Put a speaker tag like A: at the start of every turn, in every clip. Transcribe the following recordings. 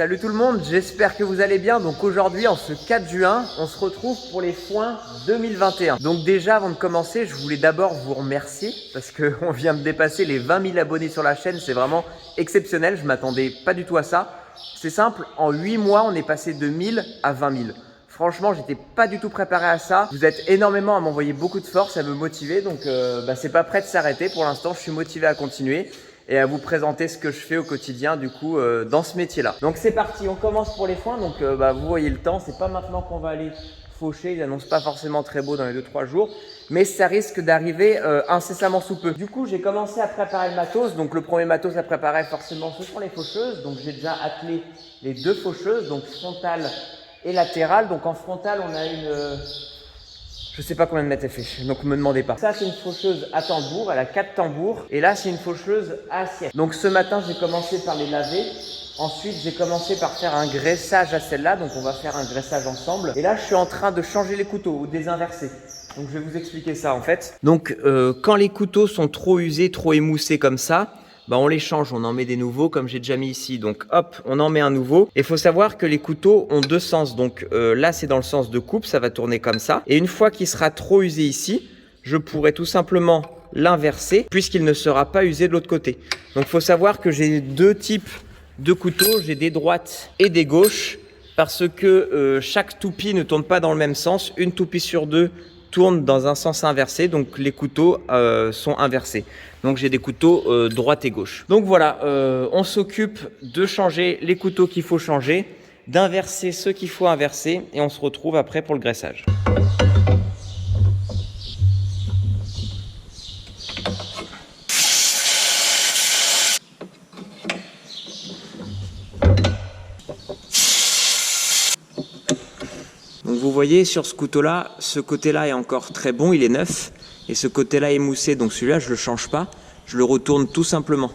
A: Salut tout le monde, j'espère que vous allez bien. Donc aujourd'hui, en ce 4 juin, on se retrouve pour les foins 2021. Donc déjà, avant de commencer, je voulais d'abord vous remercier parce qu'on vient de dépasser les 20 000 abonnés sur la chaîne. C'est vraiment exceptionnel, je ne m'attendais pas du tout à ça. C'est simple, en 8 mois, on est passé de 1000 à 20 000. Franchement, j'étais pas du tout préparé à ça. Vous êtes énormément à m'envoyer beaucoup de force, à me motiver. Donc, c'est pas prêt de s'arrêter. Pour l'instant, je suis motivé à continuer et à vous présenter ce que je fais au quotidien du coup dans ce métier-là. Donc, c'est parti. On commence pour les foins. Donc, vous voyez le temps. C'est pas maintenant qu'on va aller faucher. Ils annoncent pas forcément très beau dans les 2-3 jours. Mais ça risque d'arriver incessamment sous peu. Du coup, j'ai commencé à préparer le matos. Donc, le premier matos à préparer, forcément, ce sont les faucheuses. Donc, j'ai déjà attelé les 2 faucheuses. Donc, frontale et latérale. Donc en frontale, on a une, je sais pas combien de mètres elle fait, donc me demandez pas. Ça, c'est une faucheuse à tambour, elle a 4 tambours. Et là, c'est une faucheuse à assiette. Donc ce matin, j'ai commencé par les laver. Ensuite, j'ai commencé par faire un graissage à celle-là. Donc on va faire un graissage ensemble. Et là, je suis en train de changer les couteaux ou de les inverser. Donc je vais vous expliquer ça en fait. Donc quand les couteaux sont trop usés, trop émoussés comme ça, on les change, on en met des nouveaux comme j'ai déjà mis ici. Donc hop, on en met un nouveau. Et il faut savoir que les couteaux ont 2 sens. Donc là, c'est dans le sens de coupe, ça va tourner comme ça. Et une fois qu'il sera trop usé ici, je pourrai tout simplement l'inverser puisqu'il ne sera pas usé de l'autre côté. Donc il faut savoir que j'ai 2 types de couteaux. J'ai des droites et des gauches parce que chaque toupie ne tourne pas dans le même sens. Une toupie sur 2 tourne dans un sens inversé, donc les couteaux sont inversés. Donc j'ai des couteaux droite et gauche. Donc voilà, on s'occupe de changer les couteaux qu'il faut changer, d'inverser ceux qu'il faut inverser et on se retrouve après pour le graissage. Donc vous voyez sur ce couteau-là, ce côté-là est encore très bon, il est neuf. Et ce côté-là est moussé, donc celui-là je ne le change pas, je le retourne tout simplement.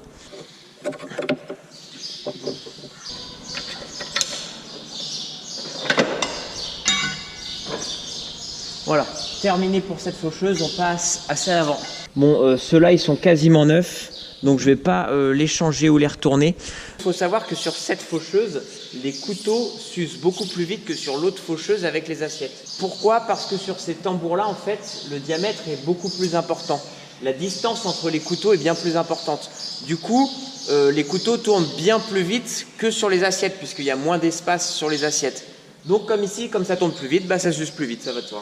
A: Voilà, terminé pour cette faucheuse, on passe à celle avant. Bon, ceux-là ils sont quasiment neufs, donc je ne vais pas les changer ou les retourner. Il faut savoir que sur cette faucheuse, les couteaux s'usent beaucoup plus vite que sur l'autre faucheuse avec les assiettes. Pourquoi? Parce que sur ces tambours-là, en fait, le diamètre est beaucoup plus important. La distance entre les couteaux est bien plus importante. Du coup, les couteaux tournent bien plus vite que sur les assiettes, puisqu'il y a moins d'espace sur les assiettes. Donc comme ici, comme ça tourne plus vite, ça s'use plus vite, ça va de soi.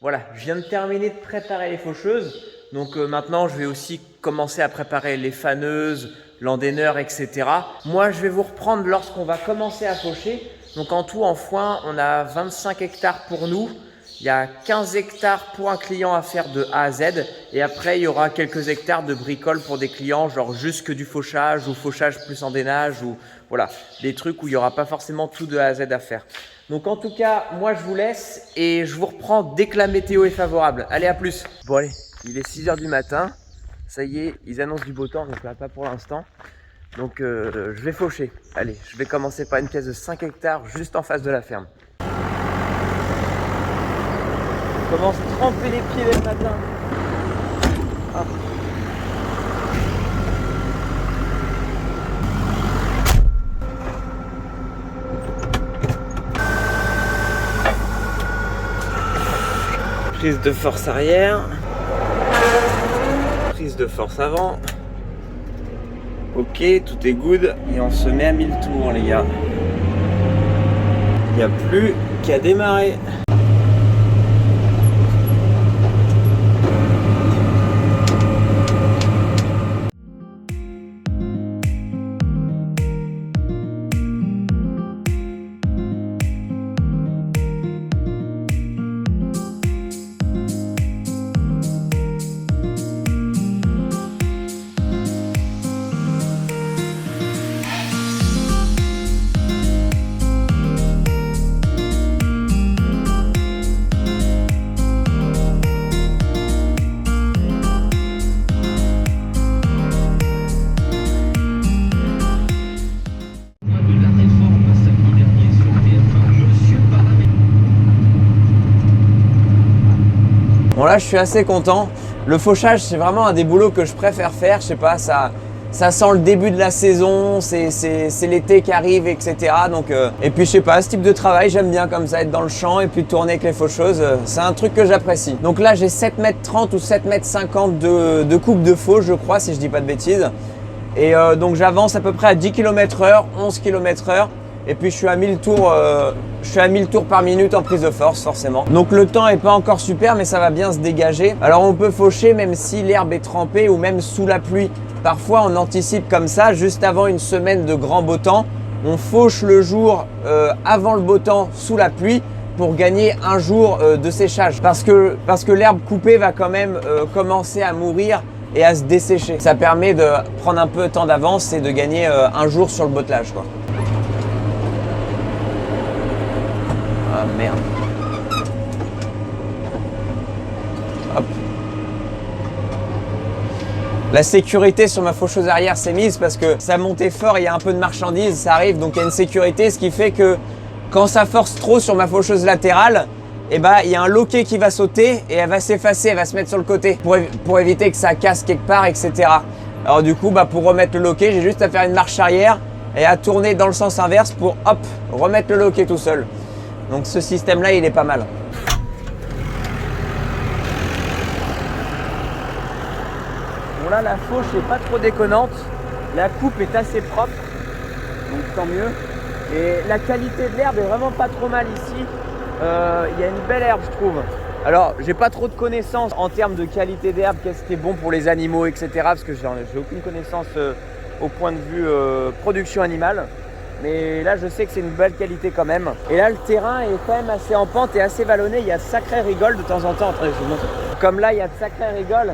A: Voilà, je viens de terminer de préparer les faucheuses. Donc maintenant, je vais aussi commencer à préparer les faneuses, l'endaineur, etc. Moi, je vais vous reprendre lorsqu'on va commencer à faucher. Donc en tout, en foin, on a 25 hectares pour nous. Il y a 15 hectares pour un client à faire de A à Z. Et après, il y aura quelques hectares de bricole pour des clients, genre juste que du fauchage ou fauchage plus endainage. Ou voilà, des trucs où il n'y aura pas forcément tout de A à Z à faire. Donc en tout cas, moi je vous laisse et je vous reprends dès que la météo est favorable. Allez, à plus. Bon allez, il est 6 h du matin. Ça y est, ils annoncent du beau temps, donc là pas pour l'instant. Donc je vais faucher. Allez, je vais commencer par une pièce de 5 hectares juste en face de la ferme. Je commence à tremper les pieds dès le matin. Hop. Prise de force arrière, prise de force avant. Ok, tout est good et on se met à 1000 tours les gars. Il n'y a plus qu'à démarrer. Bon là je suis assez content. Le fauchage c'est vraiment un des boulots que je préfère faire. Je sais pas, ça sent le début de la saison, c'est l'été qui arrive, etc. Donc, et puis je sais pas, ce type de travail j'aime bien comme ça, être dans le champ et puis tourner avec les faucheuses, c'est un truc que j'apprécie. Donc là j'ai 7,30 m ou 7,50 m de coupe de fauche je crois, si je dis pas de bêtises. Et donc j'avance à peu près à 10 km/h, 11 km/h. Et puis je suis à 1000 tours par minute en prise de force forcément. Donc le temps est pas encore super mais ça va bien se dégager. Alors on peut faucher même si l'herbe est trempée ou même sous la pluie. Parfois on anticipe comme ça, juste avant une semaine de grand beau temps. On fauche le jour avant le beau temps sous la pluie pour gagner un jour de séchage. Parce que l'herbe coupée va quand même commencer à mourir et à se dessécher. Ça permet de prendre un peu de temps d'avance et de gagner un jour sur le bottelage, quoi. Ah merde. Hop. La sécurité sur ma faucheuse arrière s'est mise parce que ça montait fort, il y a un peu de marchandises, ça arrive, donc il y a une sécurité, ce qui fait que quand ça force trop sur ma faucheuse latérale, eh ben, il y a un loquet qui va sauter et elle va s'effacer, elle va se mettre sur le côté pour éviter que ça casse quelque part, etc. Alors du coup, pour remettre le loquet, j'ai juste à faire une marche arrière et à tourner dans le sens inverse pour hop, remettre le loquet tout seul. Donc ce système-là, il est pas mal. Bon là, la fauche n'est pas trop déconnante. La coupe est assez propre, donc tant mieux. Et la qualité de l'herbe est vraiment pas trop mal ici. Il y a une belle herbe, je trouve. Alors, j'ai pas trop de connaissances en termes de qualité d'herbe, qu'est-ce qui est bon pour les animaux, etc. Parce que j'ai aucune connaissance au point de vue production animale. Mais là, je sais que c'est une belle qualité quand même. Et là, le terrain est quand même assez en pente et assez vallonné. Il y a de sacrées rigoles de temps en temps. Attendez, je vous montre. Comme là, il y a de sacrées rigoles.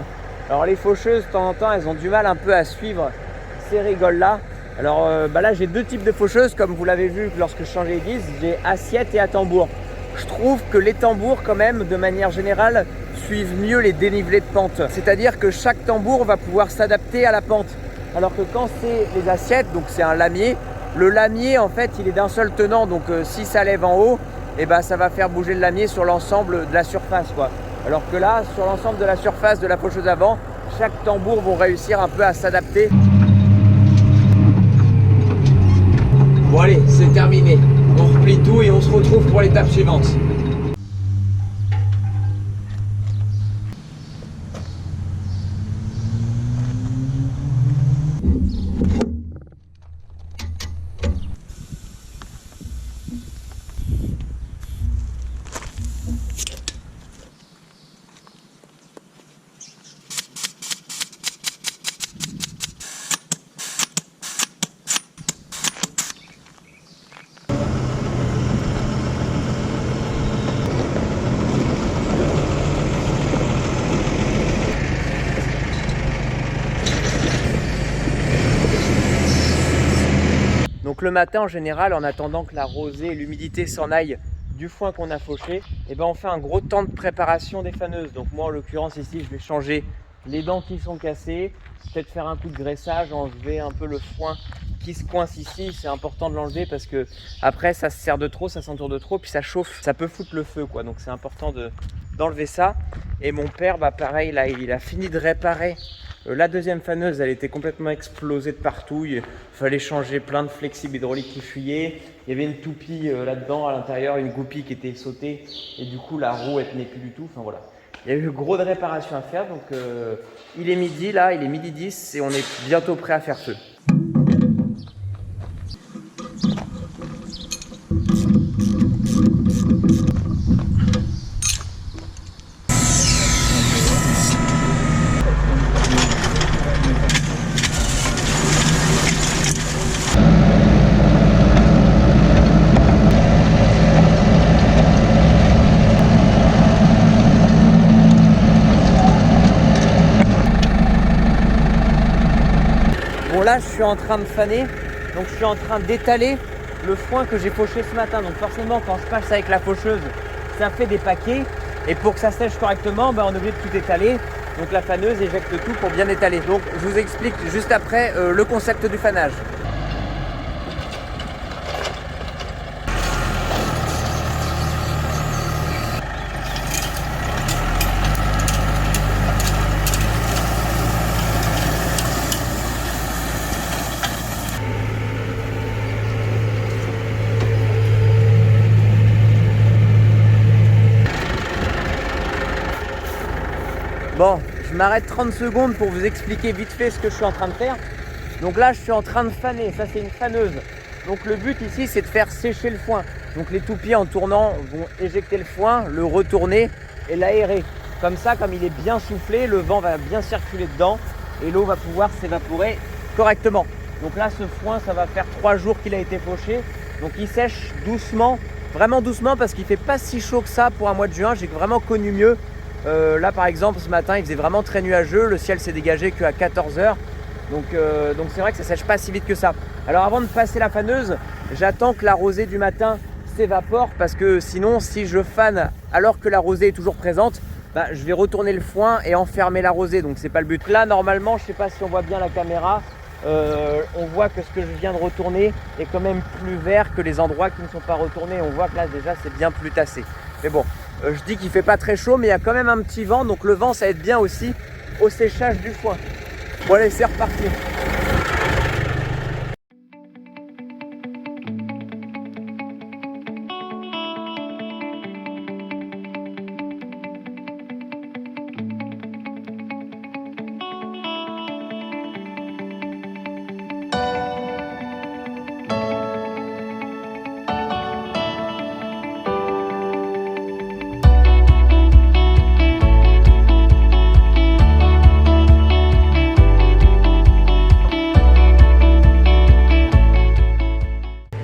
A: Alors, les faucheuses, de temps en temps, elles ont du mal un peu à suivre ces rigoles-là. Alors là, j'ai deux types de faucheuses, comme vous l'avez vu lorsque je changeais les guises. J'ai assiette et à tambour. Je trouve que les tambours, quand même, de manière générale, suivent mieux les dénivelés de pente. C'est-à-dire que chaque tambour va pouvoir s'adapter à la pente. Alors que quand c'est les assiettes, donc c'est un lamier, le lamier, en fait, il est d'un seul tenant. Donc si ça lève en haut, eh ben, ça va faire bouger le lamier sur l'ensemble de la surface, quoi. Alors que là, sur l'ensemble de la surface de la faucheuse avant, chaque tambour va réussir un peu à s'adapter. Bon allez, c'est terminé. On replie tout et on se retrouve pour l'étape suivante. Donc le matin en général, en attendant que la rosée et l'humidité s'en aillent du foin qu'on a fauché, eh ben on fait un gros temps de préparation des faneuses. Donc moi en l'occurrence ici, je vais changer les dents qui sont cassées, peut-être faire un coup de graissage, enlever un peu le foin qui se coince ici. C'est important de l'enlever parce que après ça se serre de trop, ça s'entoure de trop, puis ça chauffe, ça peut foutre le feu, quoi. Donc c'est important d'enlever ça. Et mon père, pareil, là il a fini de réparer la deuxième faneuse. Elle était complètement explosée de partout. Il fallait changer plein de flexibles hydrauliques qui fuyaient. Il y avait une toupie là-dedans à l'intérieur, une goupille qui était sautée et du coup la roue elle tenait plus du tout. Enfin voilà. Il y a eu gros de réparations à faire. Donc il est midi là, il est midi 10 et on est bientôt prêt à faire feu. Bon là je suis en train de faner, donc je suis en train d'étaler le foin que j'ai fauché ce matin. Donc forcément quand je passe avec la faucheuse, ça fait des paquets. Et pour que ça sèche correctement, on est obligé de tout étaler. Donc la faneuse éjecte tout pour bien étaler. Donc je vous explique juste après le concept du fanage. m'arrête 30 secondes pour vous expliquer vite fait ce que je suis en train de faire. Donc là, je suis en train de faner. Ça, c'est une faneuse. Donc le but ici, c'est de faire sécher le foin. Donc les toupies en tournant vont éjecter le foin, le retourner et l'aérer. Comme ça, comme il est bien soufflé, le vent va bien circuler dedans et l'eau va pouvoir s'évaporer correctement. Donc là, ce foin, ça va faire 3 jours qu'il a été fauché. Donc il sèche doucement, vraiment doucement parce qu'il ne fait pas si chaud que ça pour un mois de juin. J'ai vraiment connu mieux. Là, par exemple, ce matin, il faisait vraiment très nuageux. Le ciel s'est dégagé qu'à 14 h. Donc c'est vrai que ça sèche pas si vite que ça. Alors avant de passer la faneuse, j'attends que la rosée du matin s'évapore parce que sinon, si je fane alors que la rosée est toujours présente, bah, je vais retourner le foin et enfermer la rosée. Donc c'est pas le but. Là, normalement, je sais pas si on voit bien la caméra. On voit que ce que je viens de retourner est quand même plus vert que les endroits qui ne sont pas retournés. On voit que là déjà c'est bien plus tassé. Mais bon, je dis qu'il fait pas très chaud, mais il y a quand même un petit vent. Donc le vent, ça aide bien aussi au séchage du foin. Bon allez, c'est reparti.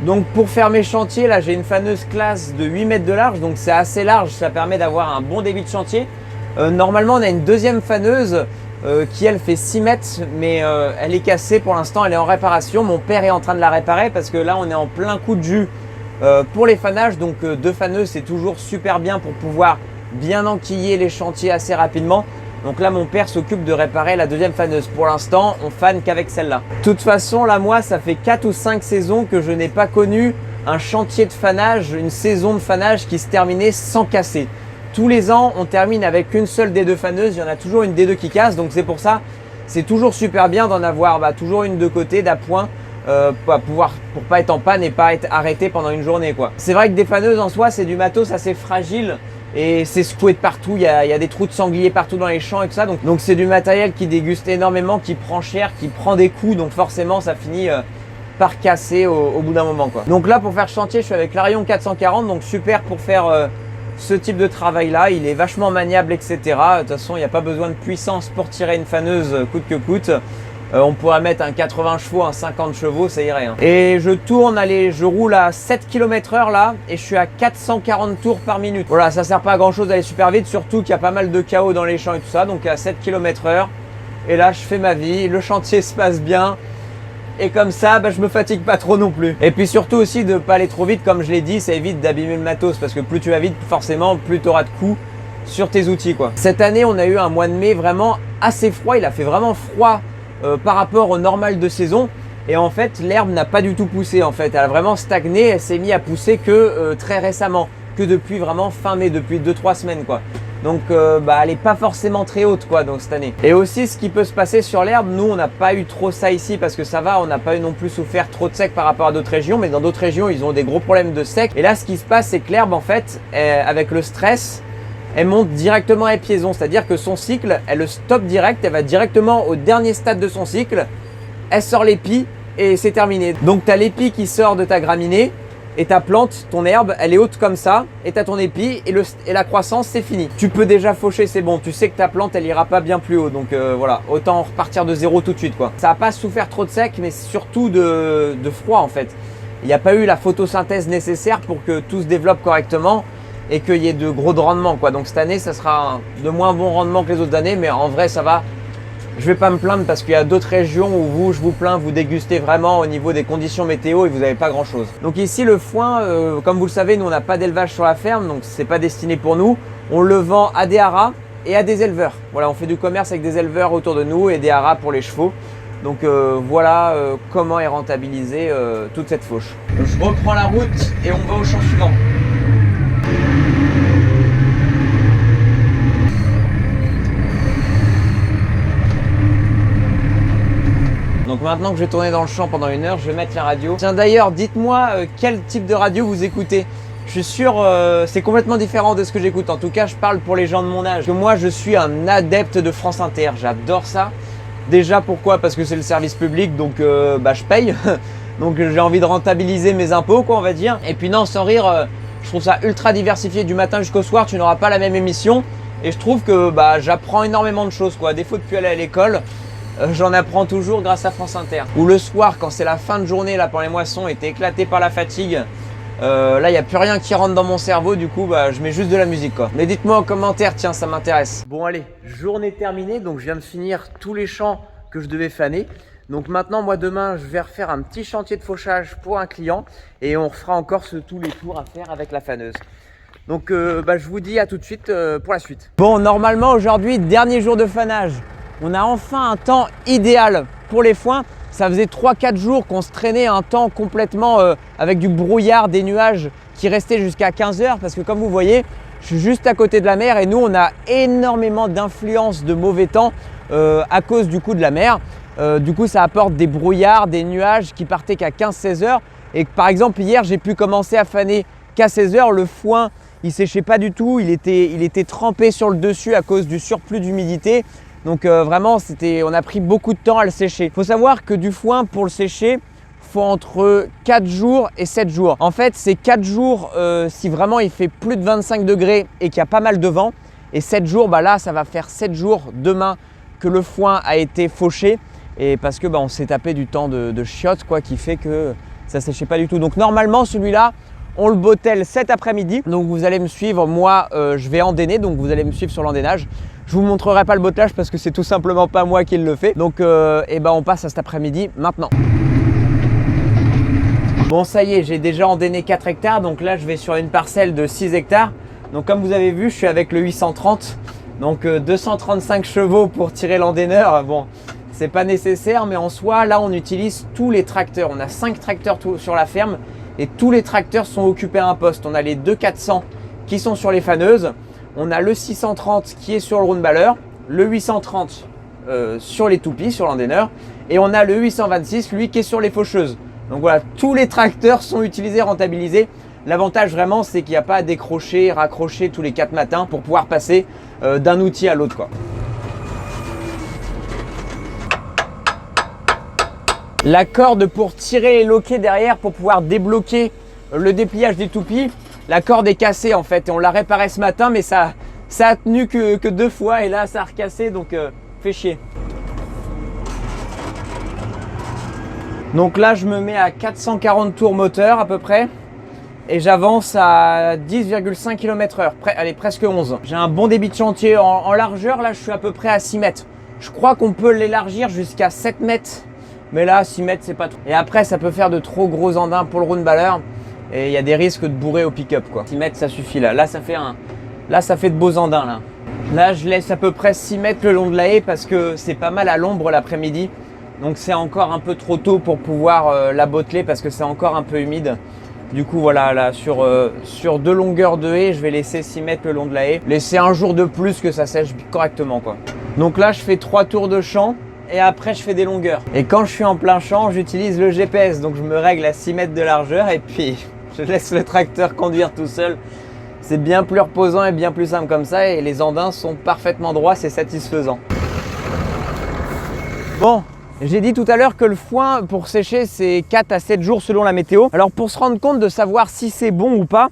A: Donc pour faire mes chantiers, là j'ai une faneuse classe de 8 mètres de large, donc c'est assez large, ça permet d'avoir un bon débit de chantier. Normalement on a une deuxième faneuse qui elle fait 6 mètres, mais elle est cassée pour l'instant, elle est en réparation. Mon père est en train de la réparer parce que là on est en plein coup de jus pour les fanages, donc 2 faneuses c'est toujours super bien pour pouvoir bien enquiller les chantiers assez rapidement. Donc là, mon père s'occupe de réparer la deuxième faneuse. Pour l'instant, on fane qu'avec celle-là. De toute façon, là, moi, ça fait 4 ou 5 saisons que je n'ai pas connu un chantier de fanage, une saison de fanage qui se terminait sans casser. Tous les ans, on termine avec une seule des 2 faneuses. Il y en a toujours une des 2 qui casse. Donc c'est pour ça, c'est toujours super bien d'en avoir toujours une de côté, d'appoint, pour pas être en panne et pas être arrêté pendant une journée, quoi. C'est vrai que des faneuses en soi, c'est du matos assez fragile. Et c'est secoué de partout, il y a des trous de sanglier partout dans les champs et tout ça. Donc c'est du matériel qui déguste énormément, qui prend cher, qui prend des coups. Donc forcément, ça finit par casser au bout d'un moment, quoi. Donc là, pour faire chantier, je suis avec l'Arion 440. Donc super pour faire ce type de travail-là. Il est vachement maniable, etc. De toute façon, il n'y a pas besoin de puissance pour tirer une faneuse coûte que coûte. On pourrait mettre un 80 chevaux, un 50 chevaux, ça irait. Et je tourne, allez, je roule à 7 km/h là et je suis à 440 tours par minute. Voilà, ça sert pas à grand chose d'aller super vite, surtout qu'il y a pas mal de chaos dans les champs et tout ça. Donc à 7 km/h. Et là, je fais ma vie, le chantier se passe bien. Et comme ça, je me fatigue pas trop non plus. Et puis surtout aussi de pas aller trop vite, comme je l'ai dit, ça évite d'abîmer le matos. Parce que plus tu vas vite, forcément, plus tu auras de coups sur tes outils, quoi. Cette année, on a eu un mois de mai vraiment assez froid. Il a fait vraiment froid par rapport au normal de saison, et en fait l'herbe n'a pas du tout poussé. En fait elle a vraiment stagné, elle s'est mise à pousser que très récemment, que depuis vraiment fin mai, depuis 2-3 semaines, quoi. Donc elle n'est pas forcément très haute, quoi, donc cette année. Et aussi ce qui peut se passer sur l'herbe, nous on n'a pas eu trop ça ici parce que ça va, on n'a pas eu non plus souffert trop de sec par rapport à d'autres régions, mais dans d'autres régions ils ont des gros problèmes de sec. Et là ce qui se passe, c'est que l'herbe en fait avec le stress, elle monte directement à épiaison, c'est-à-dire que son cycle, elle le stoppe direct, elle va directement au dernier stade de son cycle, elle sort l'épi et c'est terminé. Donc tu as l'épi qui sort de ta graminée et ta plante, ton herbe, elle est haute comme ça, et tu as ton épi et la croissance, c'est fini. Tu peux déjà faucher, c'est bon, tu sais que ta plante, elle ira pas bien plus haut, donc voilà, autant repartir de zéro tout de suite, quoi. Ça n'a pas souffert trop de sec, mais surtout de froid en fait. Il n'y a pas eu la photosynthèse nécessaire pour que tout se développe correctement et qu'il y ait de gros rendements, quoi. Donc cette année, ça sera de moins bon rendement que les autres années, mais en vrai, ça va. Je vais pas me plaindre parce qu'il y a d'autres régions où je vous plains, vous dégustez vraiment au niveau des conditions météo et vous n'avez pas grand chose. Donc ici, le foin, comme vous le savez, nous on n'a pas d'élevage sur la ferme, donc c'est pas destiné pour nous. On le vend à des haras et à des éleveurs. Voilà, on fait du commerce avec des éleveurs autour de nous et des haras pour les chevaux. Donc voilà comment est rentabilisée toute cette fauche. Je reprends la route et on va au champ suivant. Donc maintenant que je vais tourner dans le champ pendant 1 heure, je vais mettre la radio. Tiens d'ailleurs, dites-moi quel type de radio vous écoutez. Je suis sûr, c'est complètement différent de ce que j'écoute. En tout cas, je parle pour les gens de mon âge. Parce que moi, je suis un adepte de France Inter. J'adore ça. Déjà, pourquoi? Parce que c'est le service public, donc je paye. Donc j'ai envie de rentabiliser mes impôts, quoi, on va dire. Et puis non, sans rire, je trouve ça ultra diversifié. Du matin jusqu'au soir, tu n'auras pas la même émission. Et je trouve que j'apprends énormément de choses, quoi. À défaut de plus aller à l'école, j'en apprends toujours grâce à France Inter. Ou le soir, quand c'est la fin de journée, là, pendant les moissons, et t'es éclaté par la fatigue, là, il n'y a plus rien qui rentre dans mon cerveau, du coup, je mets juste de la musique, quoi. Mais dites-moi en commentaire, tiens, ça m'intéresse. Bon, allez, journée terminée, donc je viens de finir tous les champs que je devais faner. Donc maintenant, moi, demain, je vais refaire un petit chantier de fauchage pour un client et on refera encore tous les tours à faire avec la faneuse. Donc, je vous dis à tout de suite pour la suite. Bon, normalement, aujourd'hui, dernier jour de fanage. On a enfin un temps idéal pour les foins. Ça faisait 3-4 jours qu'on se traînait un temps complètement avec du brouillard, des nuages qui restaient jusqu'à 15 h parce que comme vous voyez, je suis juste à côté de la mer et nous, on a énormément d'influence de mauvais temps à cause du coup de la mer. Du coup, ça apporte des brouillards, des nuages qui partaient qu'à 15-16 h. Et par exemple, hier, j'ai pu commencer à faner qu'à 16 h. Le foin, il séchait pas du tout. Il était trempé sur le dessus à cause du surplus d'humidité. Donc vraiment, on a pris beaucoup de temps à le sécher. Il faut savoir que du foin, pour le sécher, il faut entre 4 jours et 7 jours. En fait, c'est 4 jours si vraiment il fait plus de 25 degrés et qu'il y a pas mal de vent. Et 7 jours, là, ça va faire 7 jours demain que le foin a été fauché. Et parce que on s'est tapé du temps de chiottes, quoi, qui fait que ça séchait pas du tout. Donc normalement, celui-là, on le bottelle cet après-midi. Donc vous allez me suivre, moi je vais endainer, donc vous allez me suivre sur l'endainage. Je vous montrerai pas le bottelage parce que c'est tout simplement pas moi qui le fais. Donc on passe à cet après-midi maintenant. Bon, ça y est, j'ai déjà endainé 4 hectares. Donc là, je vais sur une parcelle de 6 hectares. Donc comme vous avez vu, je suis avec le 830. Donc 235 chevaux pour tirer l'endaineur. Bon, c'est pas nécessaire, mais en soi, là, on utilise tous les tracteurs. On a 5 tracteurs sur la ferme et tous les tracteurs sont occupés à un poste. On a les 2400 qui sont sur les faneuses. On a le 630 qui est sur le roundballer, le 830 sur les toupies, sur l'endaineur, et on a le 826, lui, qui est sur les faucheuses. Donc voilà, tous les tracteurs sont utilisés, rentabilisés. L'avantage vraiment, c'est qu'il n'y a pas à décrocher, raccrocher tous les 4 matins pour pouvoir passer d'un outil à l'autre, quoi. La corde pour tirer les loquets derrière pour pouvoir débloquer le dépliage des toupies, la corde est cassée en fait et on l'a réparée ce matin, mais ça a tenu que 2 fois et là ça a recassé, donc fait chier. Donc là je me mets à 440 tours moteur à peu près et j'avance à 10,5 km/h, allez presque 11. J'ai un bon débit de chantier en largeur, là je suis à peu près à 6 mètres. Je crois qu'on peut l'élargir jusqu'à 7 mètres. Mais là, 6 mètres, c'est pas trop. Et après, ça peut faire de trop gros andins pour le roundballer. Et il y a des risques de bourrer au pick-up, quoi. 6 mètres, ça suffit là. Là, ça fait de beaux andins, là. Là, je laisse à peu près 6 mètres le long de la haie parce que c'est pas mal à l'ombre l'après-midi. Donc, c'est encore un peu trop tôt pour pouvoir la botteler parce que c'est encore un peu humide. Du coup, voilà, là, sur 2 longueurs de haie, je vais laisser 6 mètres le long de la haie. Laisser un jour de plus que ça sèche correctement, quoi. Donc là, je fais 3 tours de champ. Et après je fais des longueurs. Et quand je suis en plein champ, j'utilise le GPS. Donc je me règle à 6 mètres de largeur et puis je laisse le tracteur conduire tout seul. C'est bien plus reposant et bien plus simple comme ça. Et les andins sont parfaitement droits, c'est satisfaisant. Bon, j'ai dit tout à l'heure que le foin pour sécher c'est 4 à 7 jours selon la météo. Alors pour se rendre compte de savoir si c'est bon ou pas,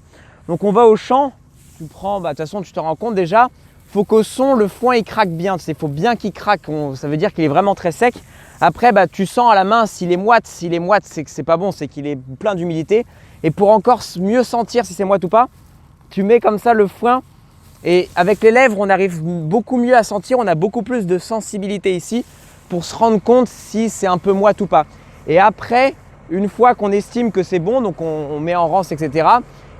A: donc on va au champ. Tu prends, de toute façon tu te rends compte déjà. Faut qu'au son, le foin il craque bien, il faut bien qu'il craque, ça veut dire qu'il est vraiment très sec. Après, tu sens à la main s'il est moite, c'est que c'est pas bon, c'est qu'il est plein d'humidité. Et pour encore mieux sentir si c'est moite ou pas, tu mets comme ça le foin et avec les lèvres, on arrive beaucoup mieux à sentir, on a beaucoup plus de sensibilité ici pour se rendre compte si c'est un peu moite ou pas. Et après, une fois qu'on estime que c'est bon, donc on met en rance, etc.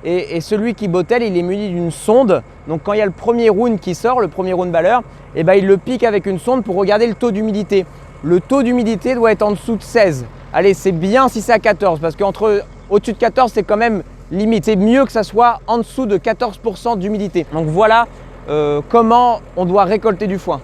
A: Et celui qui bottelle, il est muni d'une sonde. Donc quand il y a le premier round qui sort, le premier roundballer, il le pique avec une sonde pour regarder le taux d'humidité. Le taux d'humidité doit être en dessous de 16. Allez, c'est bien si c'est à 14 parce qu'au-dessus de 14, c'est quand même limite. C'est mieux que ça soit en dessous de 14% d'humidité. Donc voilà comment on doit récolter du foin.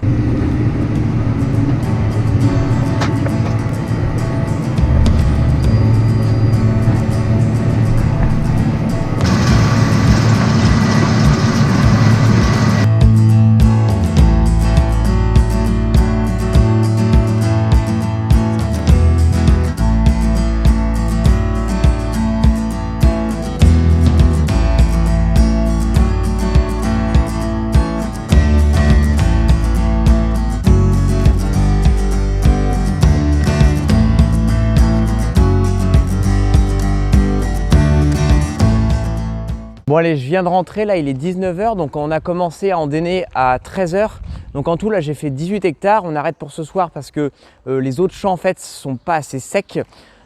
A: Bon allez, je viens de rentrer, là il est 19 h, donc on a commencé à endainer à 13 h. Donc en tout là j'ai fait 18 hectares, on arrête pour ce soir parce que les autres champs en fait sont pas assez secs.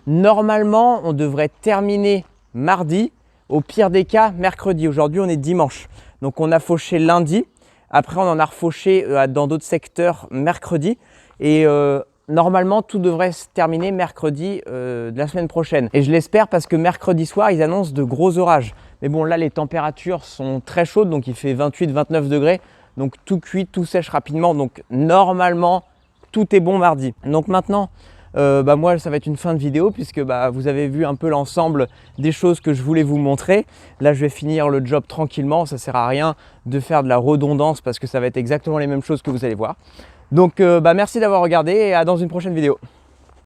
A: Normalement on devrait terminer mardi, au pire des cas mercredi. Aujourd'hui on est dimanche, donc on a fauché lundi, après on en a refauché dans d'autres secteurs mercredi et normalement tout devrait se terminer mercredi de la semaine prochaine. Et je l'espère parce que mercredi soir ils annoncent de gros orages. Mais bon là les températures sont très chaudes, donc il fait 28-29 degrés, donc tout cuit, tout sèche rapidement, donc normalement tout est bon mardi. Donc maintenant moi ça va être une fin de vidéo puisque vous avez vu un peu l'ensemble des choses que je voulais vous montrer. Là je vais finir le job tranquillement, ça sert à rien de faire de la redondance parce que ça va être exactement les mêmes choses que vous allez voir. Donc merci d'avoir regardé et à dans une prochaine vidéo.